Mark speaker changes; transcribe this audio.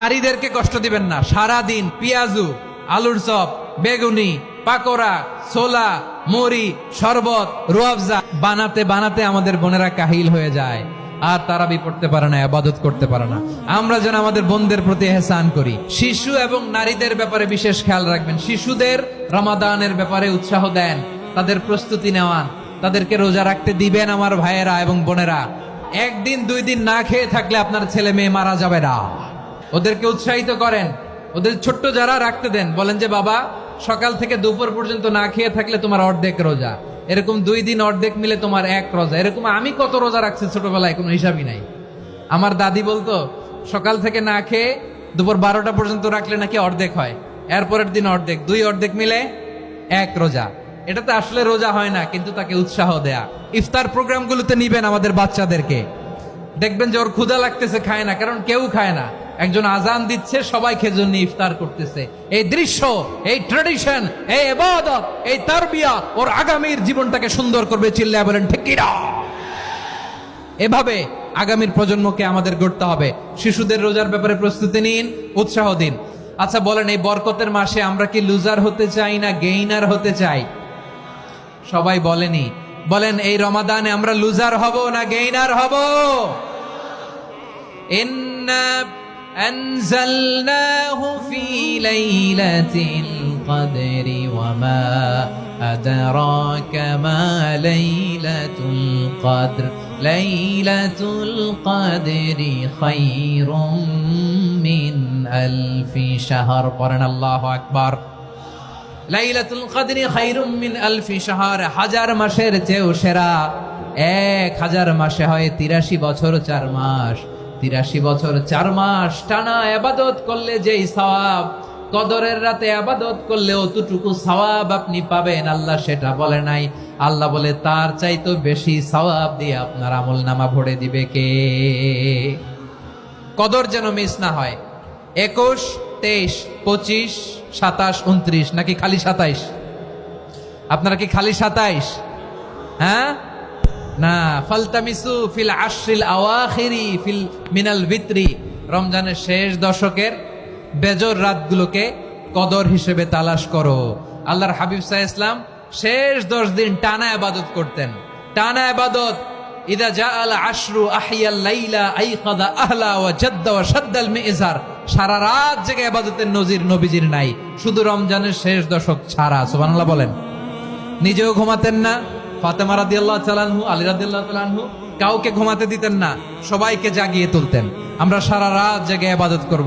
Speaker 1: নারীদেরকে কষ্ট দিবেন না। সারা দিন পেঁয়াজু, আলুর চপ, বেগুনি, পাকোড়া, ছোলা, মুড়ি, শরবত, রুয়াবজা বানাতে বানাতে আমাদের বোনেরা কাহিল হয়ে যায়, আর তারাবি পড়তে পারে না, ইবাদত করতে পারে না। আমরা যেন আমাদের বোনদের প্রতি ইহসান করি। শিশু এবং নারীদের ব্যাপারে বিশেষ খেয়াল রাখবেন। শিশুদের রমাদানের ব্যাপারে উৎসাহ দেন, তাদের প্রস্তুতি নেওয়ান, তাদেরকে রোজা রাখতে দিবেন। আমার ভাইয়েরা এবং বোনেরা, একদিন দুই দিন না খেয়ে থাকলে আপনার ছেলে মেয়ে মারা যাবে না। ওদেরকে উৎসাহিত করেন, ওদের ছোট্ট যারা রাখতে দেন, বলেন যে বাবা সকাল থেকে দুপুর পর্যন্ত না খেয়ে থাকলে তোমার অর্ধেক রোজা, এরকম 2 দিন অর্ধেক মিলে তোমার 1 রোজা। এরকম আমি কত রোজা রাখছি ছোটবেলায় কোনো হিসাবই নাই। আমার দাদি বলতো সকাল থেকে না খেয়ে দুপুর 12টা পর্যন্ত রাখলে নাকি অর্ধেক হয়, এরপরের দিন অর্ধেক, 2 অর্ধেক মিলে 1 রোজা। এটা তো আসলে রোজা হয় না, কিন্তু তাকে উৎসাহ দেয়া। ইফতার প্রোগ্রামগুলোতে নিবেন আমাদের বাচ্চাদেরকে, দেখবেন যে ওর ক্ষুধা লাগতেছে, খায় না, কারণ কেউ খায় না। একজন আজান দিচ্ছে, সবাই খেজুর নিয়ে ইফতার করতেছে। এই দৃশ্য, এই ট্র্যাডিশন, এই ইবাদত, এই তারবিয়া ওর আগামীর জীবনটাকে সুন্দর করবে। চিল্লায়া বলেন ঠিক কি না? এভাবে আগামীর প্রজন্মকে আমাদের গড়তে হবে। শিশুদের রোজার ব্যাপারে প্রস্তুতি নিন, উৎসাহ দিন। আচ্ছা বলেন, এই বরকতের মাসে আমরা কি লুজার হতে চাই না গেইনার হতে চাই? সবাই বলেনি, বলেন এই রমাদানে আমরা লুজার হব না গেইনার হব? ইন্না আনজালনাহু ফি লাইলাতিল কদরি ওয়া মা আদরাকা মা লাইলাতুল কদর লাইলাতুল কদরি খায়রুম মিন আলফি শাহর। পড়েন আল্লাহু আকবার। লাইলাতুল কদরি খায়রুম মিন আলফি শাহর, 1000 মাসের চেয়েও সেরা। 1000 মাসে হয় 83 বছর 4 মাস। 83 বছর 4 মাস টানা ইবাদত করলে যেই সওয়াব, কদরের রাতে ইবাদত করলে অতটুকু সওয়াব আপনি পাবেন, আল্লাহ সেটা বলে নাই। আল্লাহ বলে তার চাইতে বেশি সওয়াব দিয়ে আপনার আমলনামা ভরে দিবে কে? কদর যেন মিস না হয়। 21, 23, 25, 27, 29 নাকি খালি 27? আপনারা কি খালি 27? হ্যাঁ না, ফালতামিসু ফিল আশরিল আওয়াখিরি ফিল মিনাল ভিতরি। রমজানের শেষ দশকের বেজর রাতগুলোকে কদর হিসেবে তালাশ করো। আল্লাহর হাবিব সাল্লাল্লাহু আলাইহি ওয়াসাল্লাম শেষ 10 দিন টানা ইবাদত করতেন, টানা ইবাদত। ইদা জাআল আশরু আহিয়াল লাইলা আইকাদা আহলা ওয়া জাদ্দা ওয়া শাদ্দাল মিজার। সারা রাত জেগে ইবাদতের নজির নবীজির নাই, শুধু রমজানের শেষ দশক ছাড়া। সুবহানাল্লাহ বলেন। নিজেও ঘুমাতেন না, ফাতেমা রাদিয়াল্লাহু তাআলা আনহু, আলী রাদিয়াল্লাহু তাআলা আনহু কাউকে ঘুমাতে দিতেন না, সবাইকে জাগিয়ে তুলতেন। আমরা সারা রাত জেগে ইবাদত করব।